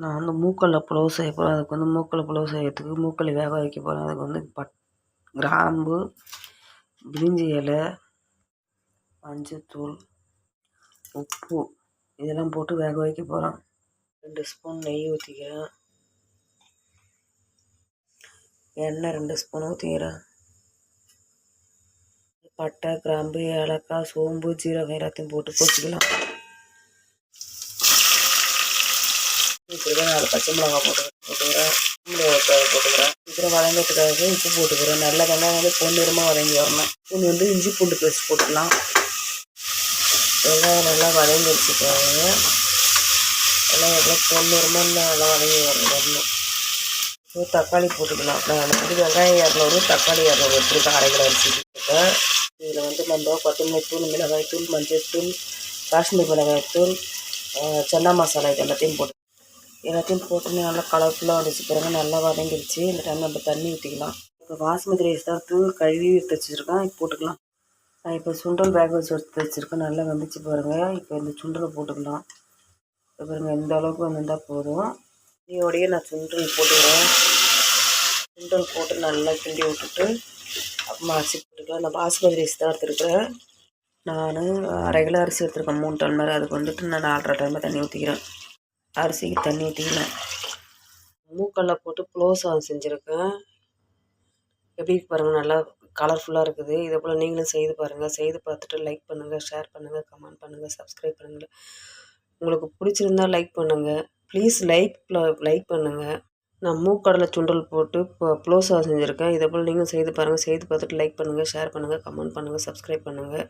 நான் வந்து மூக்கல்ல புலவு செய்ய போகிறேன். அதுக்கு வந்து மூக்கல்ல புலவு செய்யறதுக்கு மூக்கல்ல வேக வைக்க போகிறேன். அதுக்கு வந்து கிராம்பு, பிரிஞ்சி இலை, மஞ்சத்தூள், உப்பு இதெல்லாம் போட்டு வேக வைக்க போகிறேன். 2 ஸ்பூன் நெய் ஊற்றிக்கிறேன். எண்ணெய் 2 ஸ்பூன் ஊற்றிக்கிறேன். பட்டை, கிராம்பு, ஏலக்காய், சோம்பு, ஜீரகம் எல்லாத்தையும் போட்டு பொரிச்சிக்கலாம். 4 பச்சை மிளகாய் போட்டுக்கிறேன். போட்டுக்கிறேன். சீக்கிரம் வதங்கிறதுக்காக உப்பு போட்டுக்கிறேன். நல்லா வெங்காயம் வந்து பொன்னிறமாக வதங்கி வரணும். இது வந்து இஞ்சி பூண்டு பேஸ்ட் போட்டுக்கலாம். வெங்காயம் நல்லா வதங்கி வச்சுக்காங்க. எல்லாம் எவ்வளோ பொன்னிறமாக நல்லா வதங்கி வரணும். தக்காளி போட்டுக்கலாம். நான் வந்து வெங்காயம் 200, தக்காளி 200 எடுத்துருக்கேன். 1/2 கிலோ அரிசிக்கிட்டேன். இதில் வந்து நம்ம கொத்தமல்லி தூள், மிளகாய் தூள், மஞ்சள் தூள், காஷ்மீர் மிளகாய் தூள், சன்னா மசாலா இது எல்லாத்தையும் போட்டு நல்லா கலர்ஃபுல்லாக வந்துச்சு. பிறகு நல்லா வதங்கிடுச்சு. இந்த டைம் நம்ம தண்ணி ஊற்றிக்கலாம். இப்போ பாஸ்மதி ரைஸ் தான் தூள் கழுவி எடுத்து வச்சுருக்கேன். இப்போ போட்டுக்கலாம். நான் இப்போ சுண்டல் வேக வச்சு எடுத்து வச்சுருக்கேன். நல்லா வந்துச்சு பாருங்கள். இப்போ இந்த சுண்டலை போட்டுக்கலாம். இப்போ பாருங்கள் இந்த அளவுக்கு வந்திருந்தால் போதும். இதோடையே நான் சுண்டல் போட்டுக்கிறேன். சுண்டல் போட்டு நல்லா கிண்டி விட்டுட்டு அப்புறமா அரிசி போட்டுக்கலாம். நான் பாஸ்மதி ரைஸ் தான் எடுத்துருக்குறேன். நான் 1/2 கிலோ அரிசி எடுத்துருக்கேன். 3 டம்ளர். அதுக்கு வந்துட்டு நான் 4 1/2 டம்ளர் தண்ணி ஊற்றிக்கிறேன். அரிசிக்கு தண்ணி ஊற்றிக்கலாம். மூக்கல்ல போட்டு புலவு சாதம் செஞ்சுருக்கேன். எப்படி பாருங்கள், நல்லா கலர்ஃபுல்லாக இருக்குது. இதே போல் நீங்களும் செய்து பாருங்கள். செய்து பார்த்துட்டு லைக் பண்ணுங்கள், ஷேர் பண்ணுங்கள், கமெண்ட் பண்ணுங்கள், சப்ஸ்கிரைப் பண்ணுங்கள். உங்களுக்கு பிடிச்சிருந்தா லைக் பண்ணுங்கள். ப்ளீஸ் லைக் பண்ணுங்கள். நான் மூக்கடலை சுண்டல் போட்டு புலவு சாதம் செஞ்சுருக்கேன். இதே போல் நீங்களும் செய்து பாருங்கள். செய்து பார்த்துட்டு லைக் பண்ணுங்கள், ஷேர் பண்ணுங்கள், கமெண்ட் பண்ணுங்கள், சப்ஸ்கிரைப் பண்ணுங்கள்.